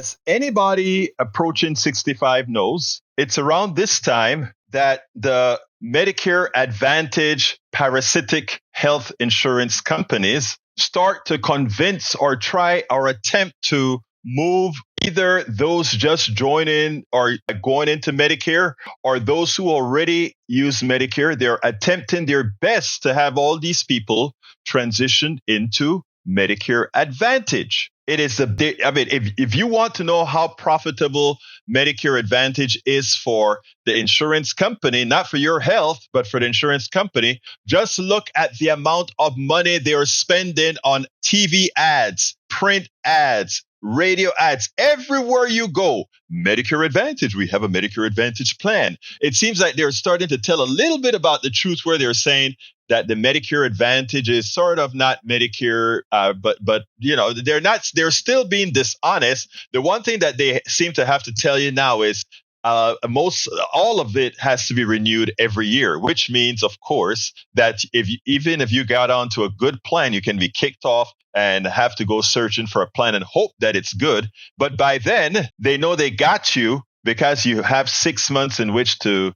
As anybody approaching 65 knows, it's around this time that the Medicare Advantage parasitic health insurance companies start to convince or try or attempt to move either those just joining or going into Medicare or those who already use Medicare. They're attempting their best to have all these people transition into Medicare Advantage. It is if you want to know how profitable Medicare Advantage is for the insurance company, not for your health, but for the insurance company, just look at the amount of money they are spending on TV ads, print ads, radio ads, everywhere you go. Medicare Advantage. We have a Medicare Advantage plan. It seems like they're starting to tell a little bit about the truth where they're saying that the Medicare Advantage is sort of not Medicare, but you know, they're still being dishonest. The one thing that they seem to have to tell you now is all of it has to be renewed every year, which means, of course, that even if you got onto a good plan, you can be kicked off and have to go searching for a plan and hope that it's good. But by then, they know they got you because you have 6 months in which to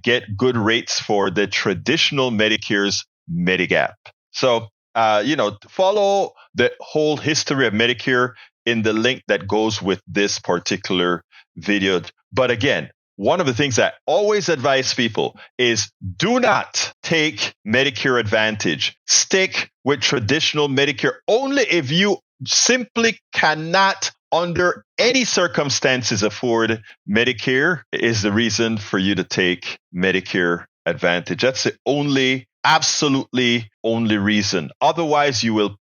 get good rates for the traditional Medicare's Medigap. So, follow the whole history of Medicare in the link that goes with this particular video. But again, one of the things I always advise people is do not take Medicare Advantage. Stick with traditional Medicare only if you simply cannot, under any circumstances, afford Medicare is the reason for you to take Medicare Advantage. That's the absolutely only reason. Otherwise, you will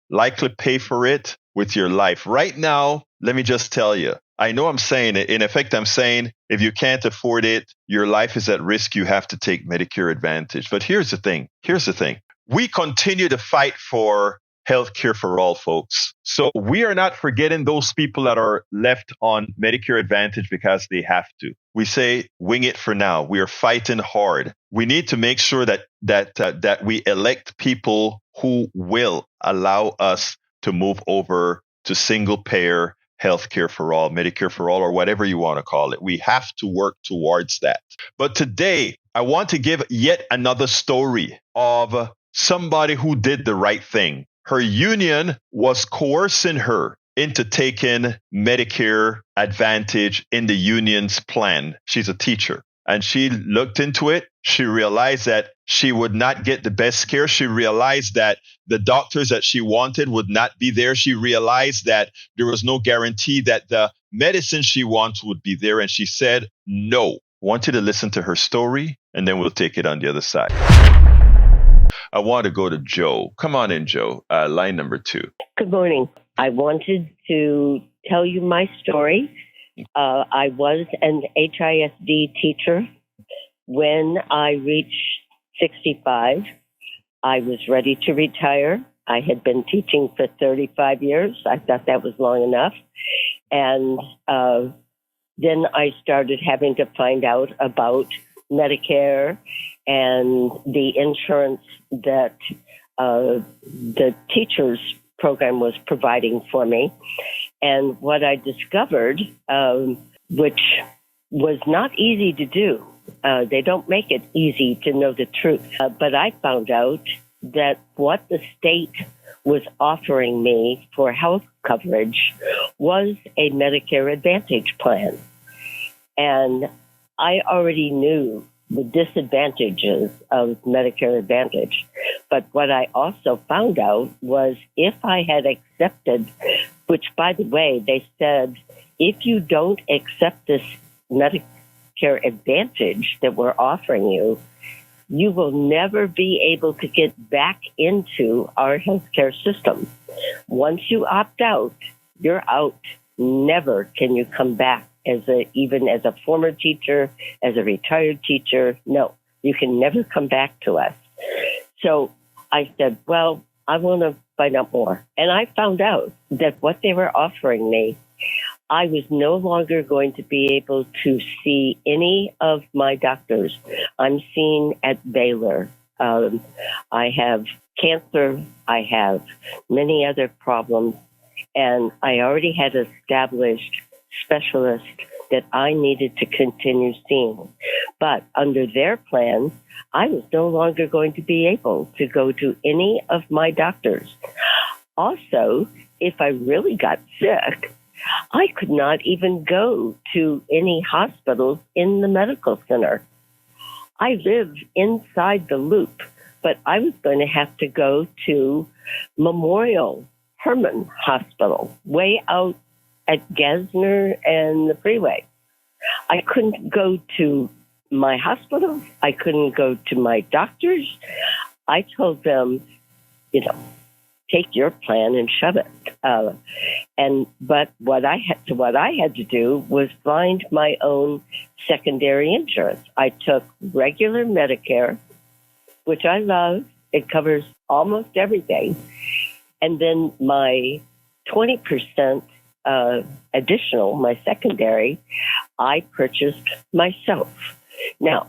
likely pay for it with your life. Right now, let me just tell you, I know I'm saying it. In effect, I'm saying if you can't afford it, your life is at risk. You have to take Medicare Advantage. But here's the thing. We continue to fight for healthcare for all, folks. So we are not forgetting those people that are left on Medicare Advantage because they have to. We say, wing it for now. We are fighting hard. We need to make sure that we elect people who will allow us to move over to single payer healthcare for all, Medicare for all, or whatever you want to call it. We have to work towards that. But today, I want to give yet another story of somebody who did the right thing. Her union was coercing her into taking Medicare Advantage in the union's plan. She's a teacher. And she looked into it. She realized that she would not get the best care. She realized that the doctors that she wanted would not be there. She realized that there was no guarantee that the medicine she wants would be there. And she said, no. I want you to listen to her story, and then we'll take it on the other side. I want to go to Joe. Come on in, Joe. Line number 2. Good morning. I wanted to tell you my story. I was an HISD teacher. When I reached 65, I was ready to retire. I had been teaching for 35 years. I thought that was long enough. And then I started having to find out about Medicare and the insurance that the teachers program was providing for me. And what I discovered, which was not easy to do, they don't make it easy to know the truth. But I found out that what the state was offering me for health coverage was a Medicare Advantage plan. And I already knew the disadvantages of Medicare Advantage. But what I also found out was if I had accepted, which, by the way, they said, if you don't accept this Medicare Advantage that we're offering you, you will never be able to get back into our healthcare system. Once you opt out, you're out. Never can you come back even as a former teacher, as a retired teacher. No, you can never come back to us. So I said, well, I want to find out more. And I found out that what they were offering me, I was no longer going to be able to see any of my doctors. I'm seen at Baylor. I have cancer. I have many other problems. and I already had established specialist that I needed to continue seeing. But under their plan, I was no longer going to be able to go to any of my doctors. Also, if I really got sick, I could not even go to any hospitals in the medical center. I live inside the loop, but I was going to have to go to Memorial Hermann Hospital, way out at Gesner and the freeway. I couldn't go to my hospital. I couldn't go to my doctors. I told them, take your plan and shove it. But what I had to do was find my own secondary insurance. I took regular Medicare, which I love. It covers almost everything. And then my 20% additional, my secondary, I purchased myself. Now,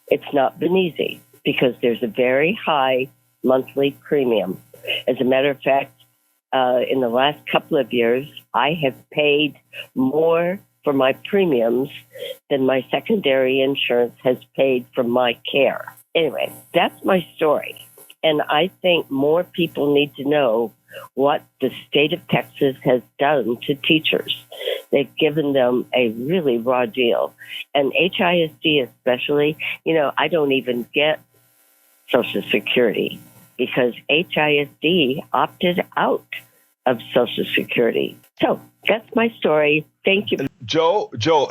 it's not been easy because there's a very high monthly premium. As a matter of fact, in the last couple of years, I have paid more for my premiums than my secondary insurance has paid for my care. Anyway, that's my story. And I think more people need to know what the state of Texas has done to teachers. They've given them a really raw deal. And HISD especially, I don't even get Social Security because HISD opted out of Social Security. So that's my story. Thank you. Joe,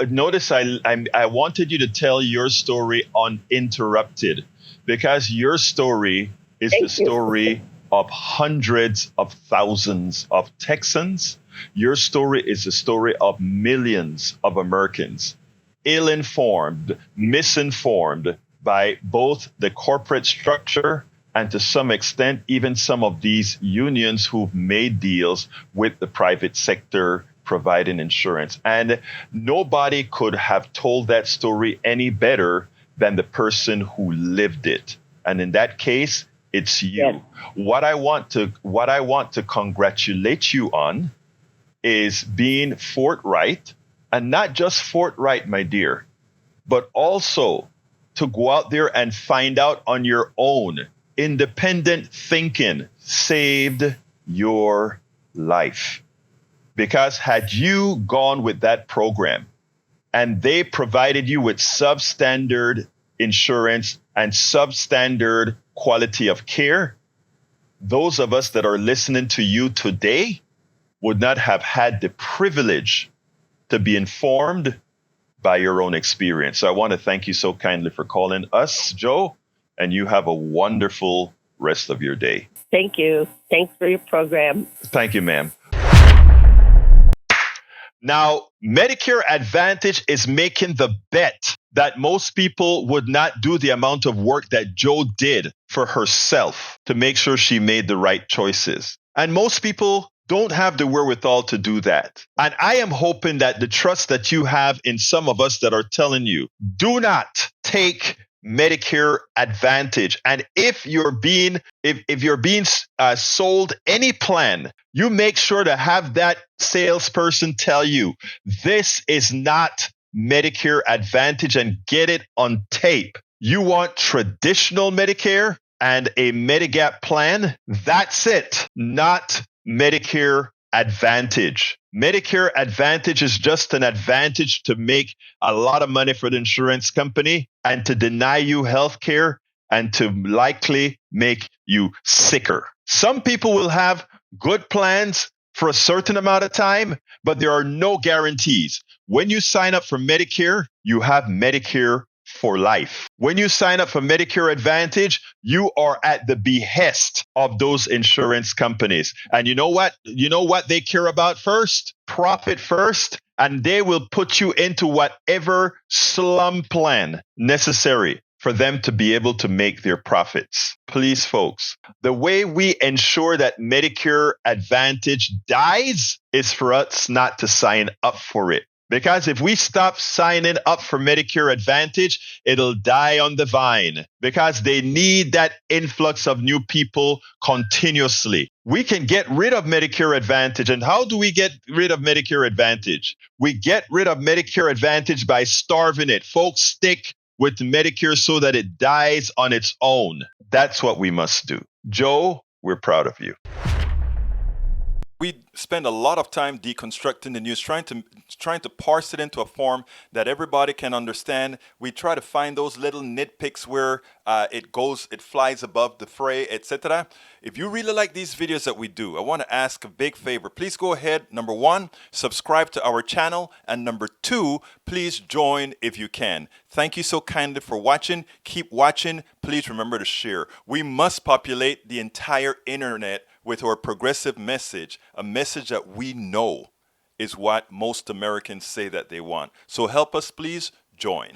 notice I wanted you to tell your story uninterrupted because your story is the story of hundreds of thousands of Texans. Your story is the story of millions of Americans, ill-informed, misinformed by both the corporate structure and to some extent, even some of these unions who've made deals with the private sector providing insurance. And nobody could have told that story any better than the person who lived it. And in that case, it's you. Yes. What I want to congratulate you on is being forthright, and not just forthright, my dear, but also to go out there and find out on your own. Independent thinking saved your life. Because had you gone with that program and they provided you with substandard insurance and substandard quality of care, those of us that are listening to you today would not have had the privilege to be informed by your own experience. So I want to thank you so kindly for calling us, Joe, and you have a wonderful rest of your day. Thank you. Thanks for your program. Thank you, ma'am. Now, Medicare Advantage is making the bet that most people would not do the amount of work that Joe did for herself to make sure she made the right choices. And most people don't have the wherewithal to do that. And I am hoping that the trust that you have in some of us that are telling you, do not take Medicare Advantage. And if you're being sold any plan, you make sure to have that salesperson tell you this is not Medicare Advantage and get it on tape. You want traditional Medicare and a Medigap plan? That's it, not Medicare Advantage. Medicare Advantage is just an advantage to make a lot of money for the insurance company and to deny you health care and to likely make you sicker. Some people will have good plans for a certain amount of time, but there are no guarantees. When you sign up for Medicare, you have Medicare for life. When you sign up for Medicare Advantage, you are at the behest of those insurance companies. And you know what? You know what they care about first? Profit first. And they will put you into whatever slum plan necessary for them to be able to make their profits. Please, folks, the way we ensure that Medicare Advantage dies is for us not to sign up for it. Because if we stop signing up for Medicare Advantage, it'll die on the vine because they need that influx of new people continuously. We can get rid of Medicare Advantage. And how do we get rid of Medicare Advantage? We get rid of Medicare Advantage by starving it. Folks, stick with Medicare so that it dies on its own. That's what we must do. Joe, we're proud of you. We spend a lot of time deconstructing the news, trying to parse it into a form that everybody can understand. We try to find those little nitpicks where it flies above the fray, etc. If you really like these videos that we do, I want to ask a big favor. Please go ahead. Number 1, subscribe to our channel, and number 2, please join if you can. Thank you so kindly for watching. Keep watching. Please remember to share. We must populate the entire internet with our progressive message, a message that we know is what most Americans say that they want. So help us, please join.